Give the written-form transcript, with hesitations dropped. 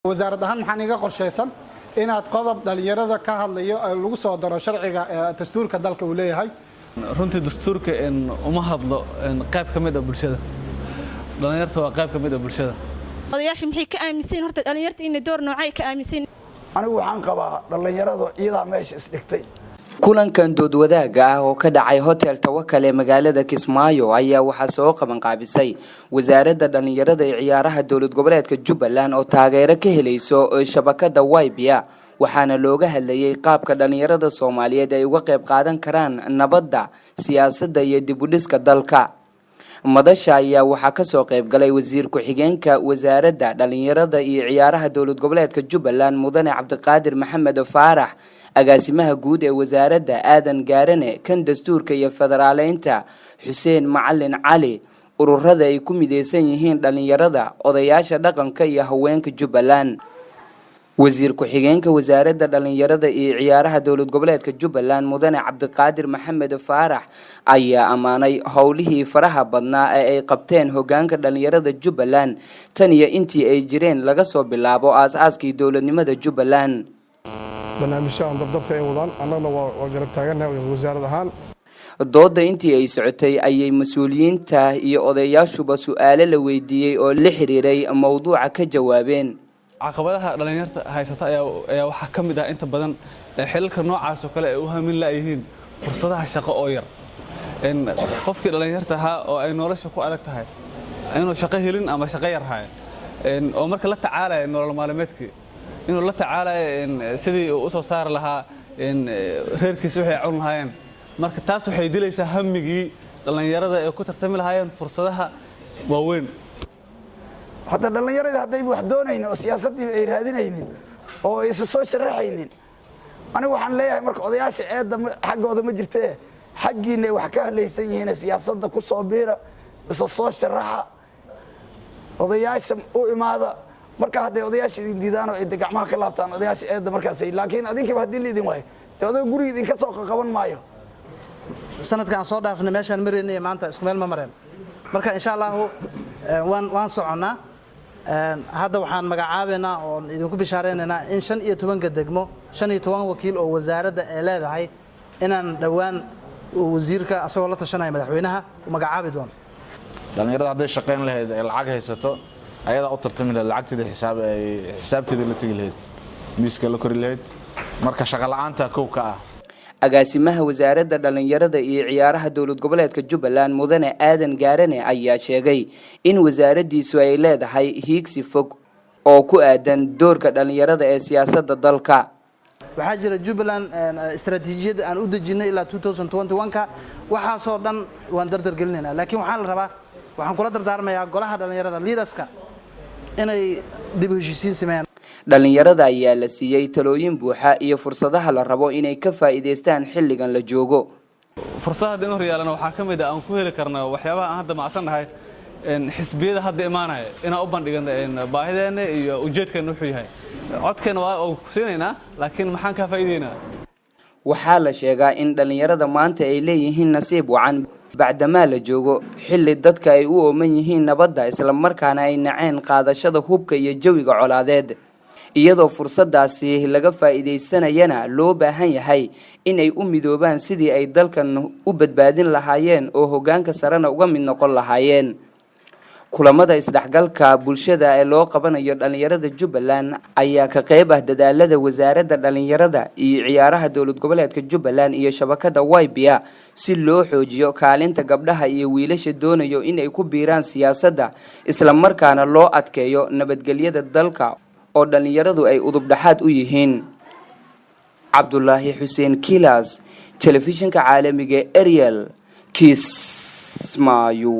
wasaaradda ahaan maxaan iga qorsheysan inaad qodob dhalinyarada ka hadlayo lagu soo daro sharciga dastuurka dalka uu leeyahay runtii dastuurka uma hadlo qayb ka mid ah bulshada dhalinyarta waa qayb ka mid ah bulshada odayaasha maxay ka aaminsan horta dhalinyarta in door noocay ka aaminsan anigu waxaan qabaa dhalinyarada iyada meesha isdhigtay kulankan dood wadaaga ah oo ka dhacay hotel Tawakal ee magaalada Kismaayo ayaa waxa soo qaban qaabisay wasaaradda dhalinyarada ee ciyaaraha dawlad goboleedka Jubbaland oo taageero ka helayso shabakada Waybia waxaana looga hadlayay qaabka dhalinyarada Soomaaliyeed ay uga qayb qaadan karaan nabadda siyaasadda iyo dib u dhiska dalka madasha ayaa waxa ka soo qayb galay wasiir ku xigeenka wasaaradda dhalinyarada iyo ciyaaraha dawlad goboleedka Jubbaland Mudane Cabdiqaadir Maxamed Faarax agaasimaha guud ee wasaaradda Aadan Gaarane kan dastuurka iyo federaaleynta Xuseen Macalin Cali ururada ay ku mideysan yihiin dhalinyarada odayaasha dhaqanka iyo haweenka Jubbaland wasiir ku xigeenka wasaaradda dhalinyarada iyo ciyaaraha dawlad goboleedka Jubbaland Mudane Cabdiqaadir Maxamed Faarax ayaa amaanay howlihii faraha badnaa ee ay qabteen hoggaanka dhalinyarada Jubbaland tan iyo intii ay jireen laga soo bilaabo aasaaskii dawladnimada Jubbaland barnaamijyada dabdabta ay wadaan annaguna waa garab taaganahay wasaaradda ahaan dooda intii ay socotay ayay mas'uuliyiinta iyo odayaashuba su'aalo la weydiiyay oo la xiriiray mowduuca ka jawaabeen caqabadaha dhalinyarta haysata ayaa waxa ka mid ah inta badan xilalka noocaas oo kale ay u hamin laayihiin fursadaha shaqo oo yar qofkii dhalinyarta ahaa oo ay nolosha ku adag tahay inuu shaqo helin ama shaqo yar hayo oo marka la tacaalayo nolol maalmeedkii inuu la tacaalayo sidii uu soo saar lahaa reerkiisa waxay cun lahaayeen marka taas waxay dilaysaa hamigii dhalinyarada ee ku tartami lahaayeen fursadaha waaweyn hadda dhalinyarada hadday wax doonayeen oo siyaasadii ay raadinayeen oo ay soo sharaxayeen anigu waxaan leeyahay marka odayaasha ceedda xaqooda ma jirtee xaqiina wax ka hadlaysan yihiin siyaasadda ku soo biira soo sharaxa odayaasha u imaada marka hadday odayaasha diidaan oo ay gacmaha ka laabtaan odayaasha eedda markaas ay laakiin adinkiiba hadii liidin way oday guriga idin ka soo qaban maayo sanadkan soo dhaafnay meeshan mareynay maanta isku meel ma mareen marka insha Allah waan soconaa hadda waxaan magacaabeynaa oo idinku bishaareynaa in 15 degmo 15 wakiil oo wasaaradda ay leedahay inaan dhawaan wasiirka asagoo la tashanay madaxweynaha u magacaabi doono dhalinyarada hadday shaqeyn lahayd ay lacag haysato ayada u tartami lahayd lacagteeda xisaabteeda la tagi lahayd miiska la kori lahayd marka shaqo la'aanta kowka ah agaasimaha wasaaradda dhalinyarada iyo ciyaaraha dawlad goboleedka Jubbaland Mudane Aadan Gaarane ayaa sheegay in wasaaraddiisu ay leedahay hiigsi fog oo ku aadan doorka dhalinyarada ee siyaasadda dalka waxaa jira Jubbaland istaraatiijiyad aan u dejinay ilaa 2021ka waxa soo dhan waan dardar gelinaynaa laakiin waxaan la rabaa waxaan kula dardaarmayaa golaha dhalinyarada leaderska inay dib u heshiisiin sameeyaan dhalinyarada ayaa la siiyay talooyin buuxa iyo fursadaha la rabo inay ka faa'iideystaan xilligan la joogo fursadaha in hor yaalana waxa ka mid ah aan ku heli karnaa waxyaabaha aan hadda macsanahay xisbiyada hadda imaanaya inaan u bandhigano baahideena iyo ujeedkeena wuxuu yahay codkeena waa ku siinaynaa laakiin maxaan ka faa'iideynaa waxaa la sheegaa in dhalinyarada maanta ay leeyihiin nasiib wacan bacdama la joogo xilli dadka ay u ooman yihiin nabadda isla markaana ay naceen qaadashada hubka iyo jawiga colaadeed iyadoo fursadaasi laga faa'iideysanayana loo baahan yahay in ay u midoobaan sidii ay dalkan u badbaadin lahaayeen oo hoggaanka sarena uga mid noqon lahaayeen kulamada isdhaxgalka bulshada ee loo qabanayo dhalinyarada Jubbaland ayaa ka qayb ah dadaalada wasaaradda dhalinyarada iyo ciyaaraha dawlad goboleedka Jubbaland iyo shabakada Waybia si loo xoojiyo kaalinta gabdhaha iyo wiilasha doonayo in ay ku biiraan siyaasadda isla markaana loo adkeeyo nabadgelyada dalka oo dhalinyaradu ay udub dhaxaad u yihiin Cabdullaahi Xuseen Kilas telefishinka caalamiga Ariel Kismaayo